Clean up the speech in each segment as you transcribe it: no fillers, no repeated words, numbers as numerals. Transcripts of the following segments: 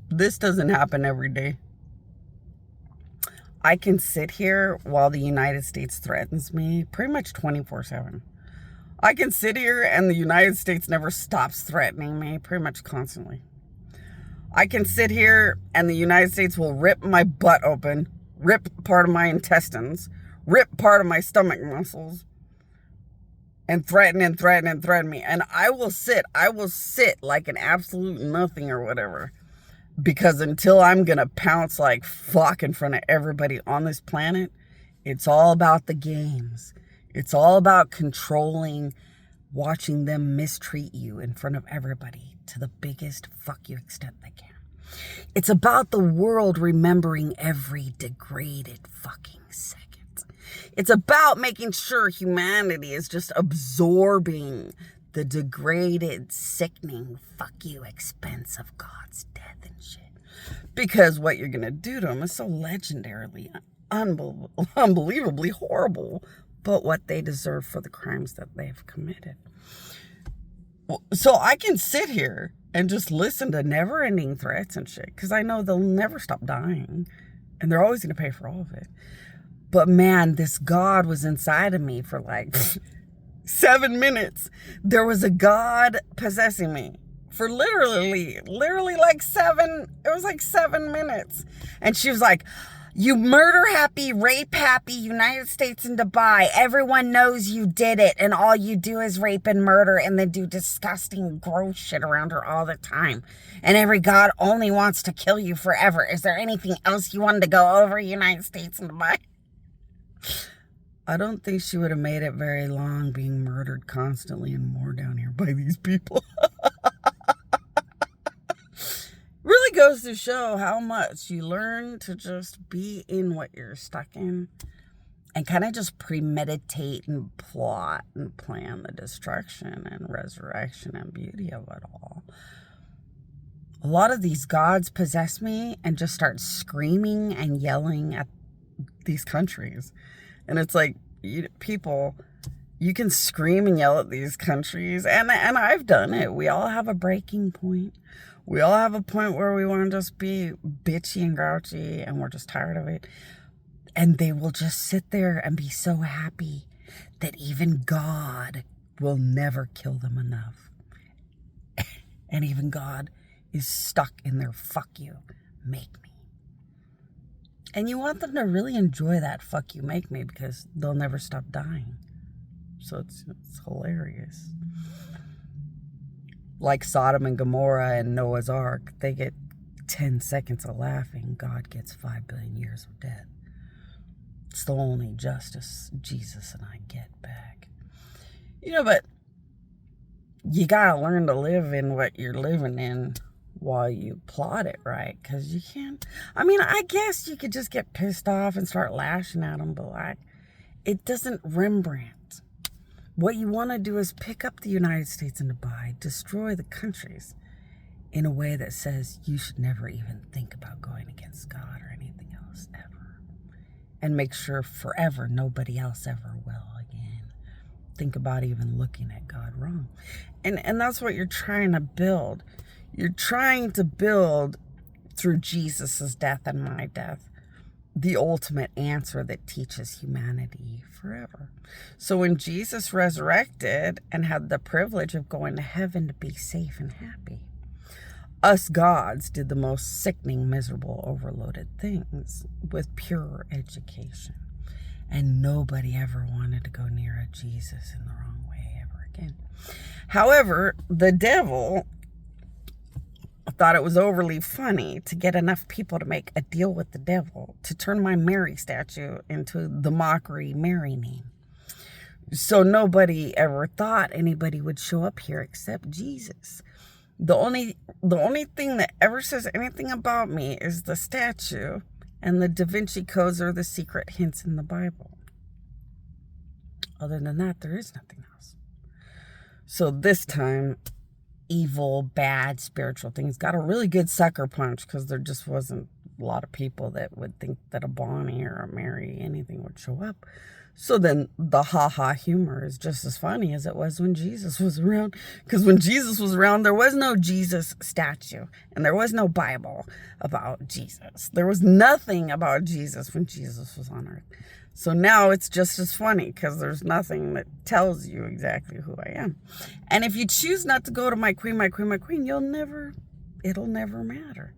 This doesn't happen every day. I can sit here while the United States threatens me pretty much 24/7. I can sit here and the United States never stops threatening me pretty much constantly. I can sit here and the United States will rip my butt open, rip part of my intestines, rip part of my stomach muscles, and threaten and threaten and threaten me. And I will sit like an absolute nothing or whatever. Because until I'm going to pounce like fuck in front of everybody on this planet, it's all about the games. It's all about controlling, watching them mistreat you in front of everybody to the biggest fuck you extent they can. It's about the world remembering every degraded fucking second. It's about making sure humanity is just absorbing the degraded, sickening, fuck you expense of God's death and shit. Because what you're going to do to them is so legendarily, unbelievably horrible, but what they deserve for the crimes that they've committed. So I can sit here and just listen to never-ending threats and shit, because I know they'll never stop dying, and they're always going to pay for all of it. But man, this God was inside of me for like 7 minutes. There was a God possessing me for literally like 7 minutes. And she was like, you murder happy, rape happy United States and Dubai. Everyone knows you did it. And all you do is rape and murder and then do disgusting, gross shit around her all the time. And every God only wants to kill you forever. Is there anything else you wanted to go over, United States and Dubai? I don't think she would have made it very long being murdered constantly and more down here by these people. Really goes to show how much you learn to just be in what you're stuck in and kind of just premeditate and plot and plan the destruction and resurrection and beauty of it all. A lot of these gods possess me and just start screaming and yelling at these countries. And it's like, people, you can scream and yell at these countries, and I've done it. We all have a breaking point. We all have a point where we want to just be bitchy and grouchy, and we're just tired of it. And they will just sit there and be so happy that even God will never kill them enough. And even God is stuck in their fuck you, make me. And you want them to really enjoy that fuck you, make me, because they'll never stop dying. So it's hilarious. Like Sodom and Gomorrah and Noah's Ark, they get 10 seconds of laughing. God gets 5 billion years of death. It's the only justice Jesus and I get back. But you gotta learn to live in what you're living in while you plot it right, because you can't. I guess you could just get pissed off and start lashing at them, but like, it doesn't Rembrandt. What you want to do is pick up the United States and Dubai, destroy the countries in a way that says you should never even think about going against God or anything else ever, and make sure forever nobody else ever will again think about even looking at God wrong. And that's what you're trying to build. You're trying to build, through Jesus' death and my death, the ultimate answer that teaches humanity forever. So when Jesus resurrected and had the privilege of going to heaven to be safe and happy, us gods did the most sickening, miserable, overloaded things with pure education. And nobody ever wanted to go near a Jesus in the wrong way ever again. However, the devil thought it was overly funny to get enough people to make a deal with the devil to turn my Mary statue into the mockery Mary name. So nobody ever thought anybody would show up here except Jesus. The only thing that ever says anything about me is the statue, and the Da Vinci codes are the secret hints in the Bible. Other than that, there is nothing else. So this time, evil, bad, spiritual things got a really good sucker punch, because there just wasn't a lot of people that would think that a Bonnie or a Mary, anything would show up. So then the ha-ha humor is just as funny as it was when Jesus was around. Because when Jesus was around, there was no Jesus statue. And there was no Bible about Jesus. There was nothing about Jesus when Jesus was on earth. So now it's just as funny because there's nothing that tells you exactly who I am. And if you choose not to go to my queen, it'll never matter.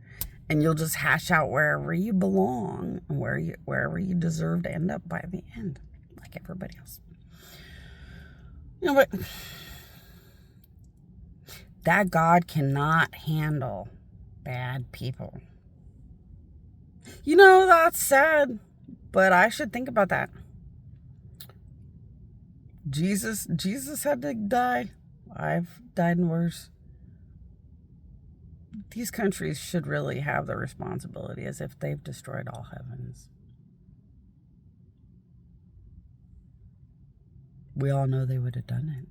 And you'll just hash out wherever you belong and wherever you deserve to end up by the end. Like everybody else. But that God cannot handle bad people. That's sad, but I should think about that. Jesus had to die. I've died in worse. These countries should really have the responsibility as if they've destroyed all heavens. We all know they would have done it.